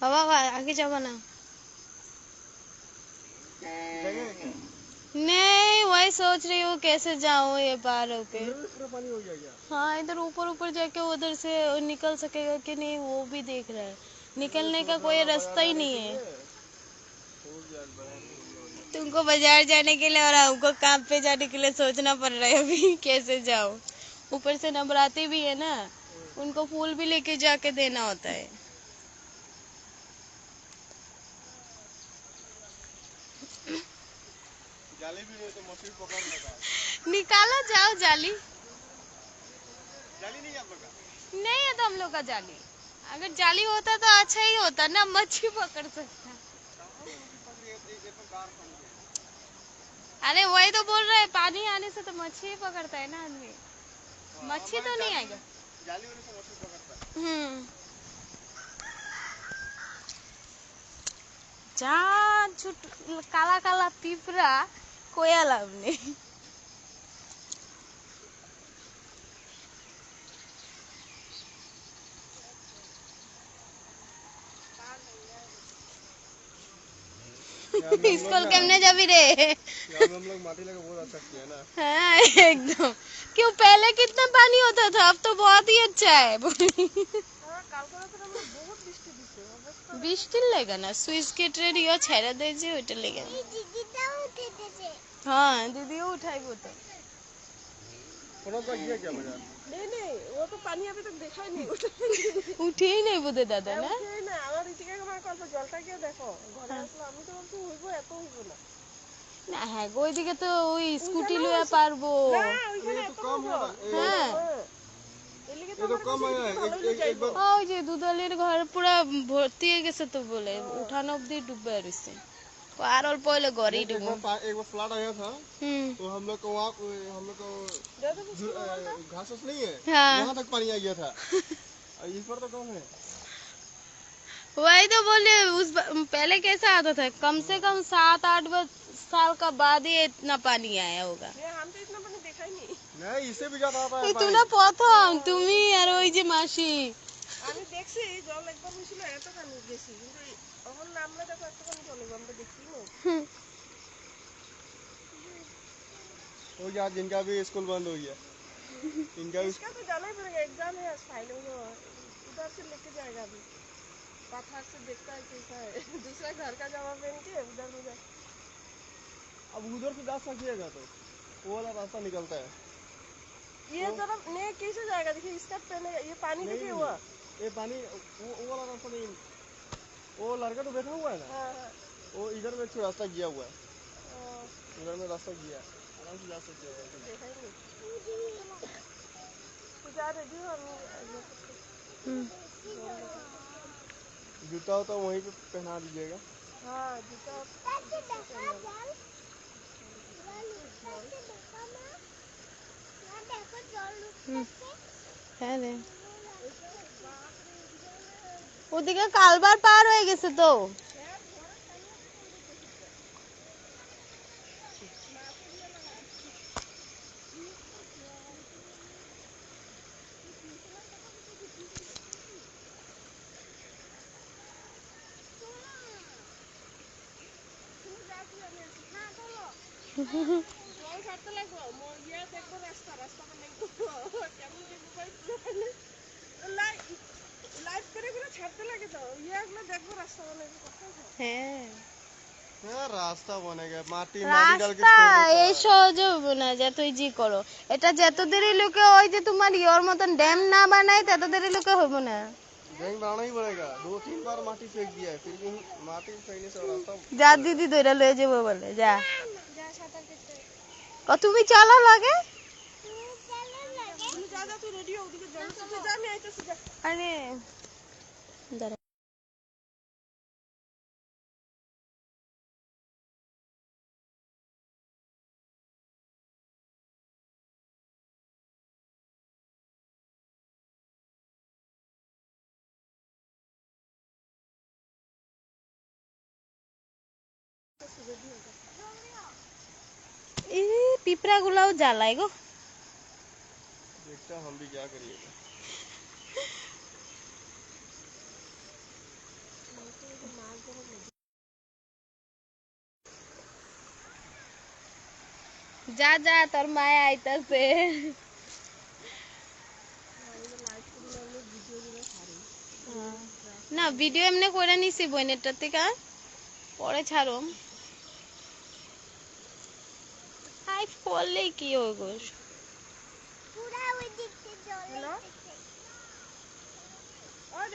हवा आगे जाओ ना। नहीं वही सोच रही हूँ कैसे जाऊँ ये पार होके। पूरा पानी हो गया क्या? हाँ इधर ऊपर ऊपर जाके उधर से निकल सकेगा कि नहीं वो भी देख रहा है। निकलने का कोई रास्ता ही नहीं है। तुमको बाजार जाने के लिए और हमको काम पे जाने के लिए सोचना पड़ रहा है अभी कैसे जाओ। ऊपर से नवरात्रि भी है ना, उनको फूल भी लेके जाके देना होता है। जाली भी नहीं तो मछली पकड़ लेगा। निकालो जाओ जाली। जाली नहीं है आप लोग का? नहीं है तो हम लोग का जाली। अगर जाली होता तो अच्छा ही होता ना, मच्छी पकड़ सकता। अरे वही तो बोल रहे हैं, पानी आने से तो मच्छी ही पकड़ता है ना आदमी। मच्छी तो नहीं आएगा। जाली वाले से मछली पकड़ता है। जहाँ काला काला पिपरा कोई लाभ नहीं। स्कूल केमने जाबी रे? हम लोग माटी लगा बहुत अच्छा किया ना। हाँ एकदम। क्यों पहले कितना पानी होता था, अब तो बहुत ही अच्छा है। বৃষ্টি লেগে না সুইচ গেটের ইয়ে ছেড়ে দেয় যে ওইটা লেগে না। हाँ दीदियों उठाई तो। गया क्या बाजार? नहीं वो तो पानी अभी तक देखा ही नहीं। उठे ही नहीं बोधे दादा ना। उठे ना আমার ইতিকে আমার কত জলটা গিয়ে দেখো ঘরে আসলে আমি তো বলছি হইবো এত হইবো না। না হ্যাঁ ওইদিকে তো ওই স্কুটি লয়ে পারবো। না ওইখানে এত কম হবে। হ্যাঁ এলিগে তো কম হয় একবার ওই যে দুধলের ঘর পুরো ভর্তি হয়ে গেছে তো বলে উঠান অবধি ডুবে রইছে। और और पहले गरी डूबो। एक बार फ्लड आया था तो हम लोग को वहाँ हम लोग को घास नहीं है वहाँ तक पानी आ गया था। इस बार तो कम है। वही तो बोले उस पहले कैसा आता था, कम से कम 7-8 साल का बाद ही इतना पानी आया होगा। हम तो इतना पानी देखा ही नहीं। नहीं इससे भी ज्यादा आता है। তোমরা প্রথম তুমি আর ওই যে মাসি। আমি দেখছি জল একবার হইছিল এত পানি বেশি কিন্তু এখন আমরা দেখো এত পানি চলে আমরা দেখি না। हो गया जिनका भी स्कूल बंद हो गया। इनका भी इसका तो जाना ही पड़ेगा, एग्जाम है फाइनल में उधर से लेके जाएगा अभी पत्थर से देखता है कैसा है। दूसरा घर का जमा पहन के उधर में जाए। अब उधर से जा सकिएगा तो वो वाला रास्ता निकलता है। ये तरफ नहीं कैसे जाएगा, देखिए इसका पहने ये पानी देखिए हुआ ये पानी वो वाला रास्ता नहीं। वो लड़का तो बैठा हुआ है ना। हाँ। वो इधर में रास्ता गया हुआ है। इधर में रास्ता गया आराम से जा सकते हो। जूता होता वहीं पे पहना दीजिएगा। हाँ जूता হ্যাঁ রে ওদিকে কালবার পার হয়ে গেছে তো। রাস্তা বনেগা মাটি ডাল के এই সহজে না যতই জি করো এটা যত দেরি লোকে ওই যে তোমার ইওর মতন ড্যাম না বানায় তত দেরি লোকে হবে না। डैम बनाना ही पड़ेगा 2-3 बार माटी फेंक दिया है फिर भी माटी फेंकने से रास्ता যা দিদি দইরা লয়ে যাবো বলে যা তুমি চলো লাগে। আরে দাঁড়া पिपरा गुलाও জ্বালায় गो। देखता हम भी क्या करिएगा। যা যা তোর মায় আইতাছে। না ভিডিও এমনি করে নিছি বইনেরটার থেকে, পরে ছাড়ম। হাই করলেই কি হইব?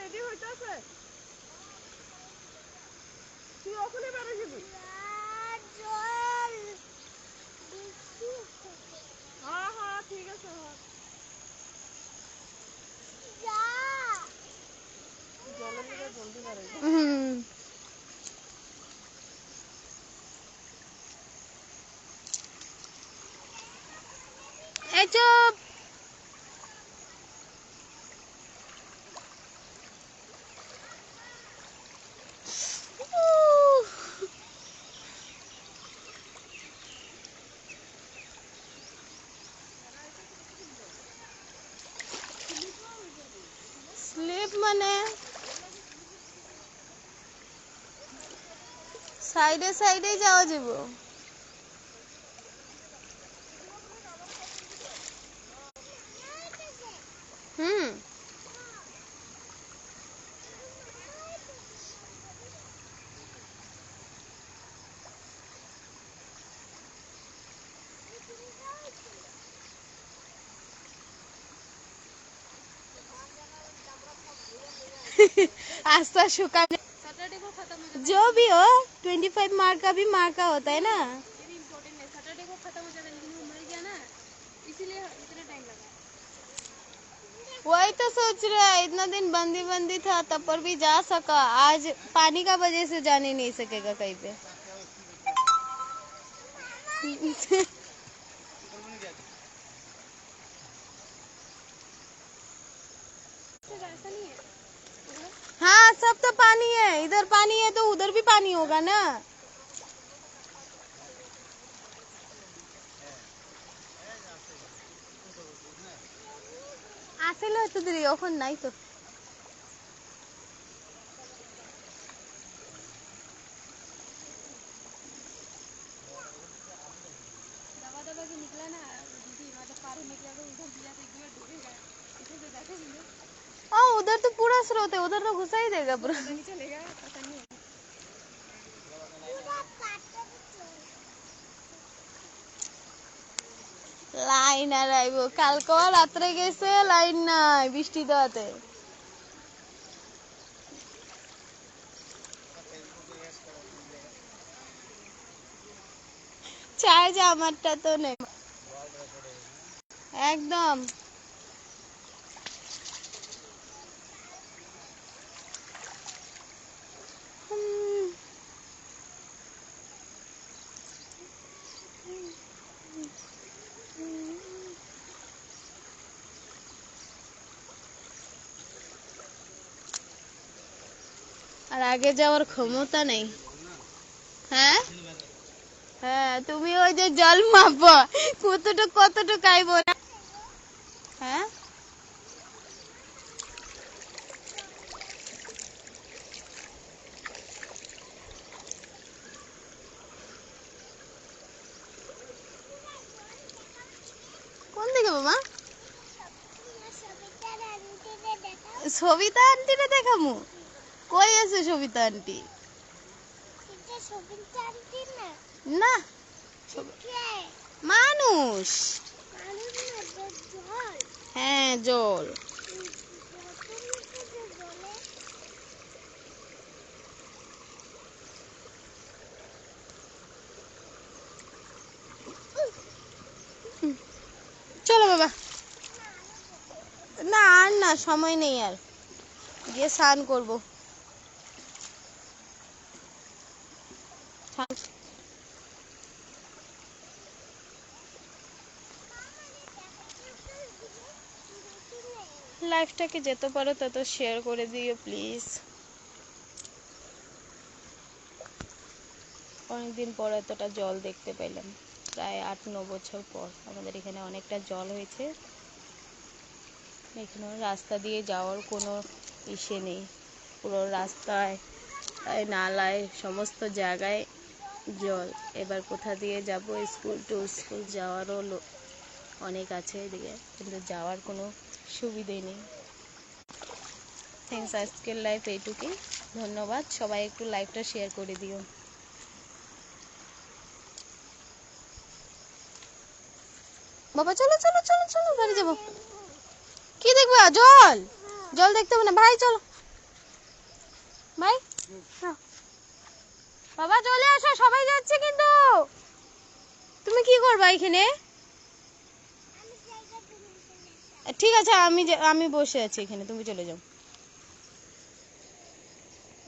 রেডি হইতাছে, তুই ওখানে বেরো যাবি। হ্যাঁ হ্যাঁ ঠিক আছে, জলের দিকে জলদি বেরোই। এই চুপ। স্লিপ মানে সাইডে সাইডে যাওয়া যাব। হুম आस्था शुका सैटरडे को खत्म हो जाता है। जो भी हो 25 मार्क का भी मार्क का होता है ना, ये भी इम्पोर्टेंट है। सैटरडे को खत्म हो जाता है, लेकिन वो मर गया ना, इसीलिए इतना टाइम लगा। वही तो सोच रहा है, इतना दिन बंदी बंदी था तब पर भी जा सका, आज पानी का वजह से जाने नहीं सकेगा कहीं पे। हाँ सब तो पानी है, इधर पानी है तो उधर भी पानी होगा ना। আসলে হয়তো দেরি এখন নাই তো। दबा दबा के निकला ना दीदी, मतलब पार निकला तो उधर दिया तो एकदम डूबेगा, इधर से जाके उधर तो पूरा स्रोत है, उधर तो घुसा ही देगा पूरा। नहीं चलेगा, पता नहीं। লাইন আর আইব, কালকে রাত্রে গেছে লাইন নাই বৃষ্টি দেওয়াতে। চার্জ আমারটা তো নেই একদম। আর আগে যাওয়ার ক্ষমতা নেই। হ্যাঁ হ্যাঁ, তুমি ওই যে জল মাপো কতটুক কতটুক আইব না। হ্যাঁ কোন দিকে বাবা? সবিতা আন্টিরে দেখামু? কই আছে সবিতা আন্টি? না মানুষ। হ্যাঁ জল। চলো বাবা। না আর না, সময় নেই আর, গিয়ে স্নান করবো। লাইফটাকে যত পারো তত শেয়ার করে দিও প্লিজ। অনেকদিন পর এতটা জল দেখতে পেলাম, প্রায় 8-9 বছর পর। আমাদের এখানে অনেকটা জল হয়েছে, এখানে রাস্তা দিয়ে যাওয়ার কোনো ইসে নেই, পুরো রাস্তায় রাস্তায় নালায় সমস্ত জায়গায় জল। এবার কোথা দিয়ে যাব? স্কুল টু স্কুল যাওয়ারও অনেক আছে এদিকে, কিন্তু যাওয়ার কোনো সুবিধে নেই। থ্যাংকস, আজকের লাইফ এইটুকুই। ধন্যবাদ, সবাই একটু লাইভটা শেয়ার করে দিও। বাবা চলো চলো চলো চলো, বাড়ি যাবো। কি দেখবে? জল, জল দেখতে হবে না ভাই, চলো ভাই। বাবা চলে আসো, সবাই যাচ্ছে কিন্তু। তুমি কি করবা এখানে? ঠিক আছে, আমি বসে আছি এখানে, তুমি চলে যাও।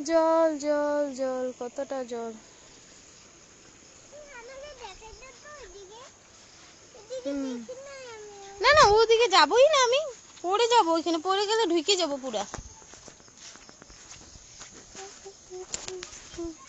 জল জল জল, কতটা জল। না না, ওদিকে যাবোই না, আমি পড়ে যাবো, ওইখানে পড়ে গেলে ঢুকে যাবো পুরা।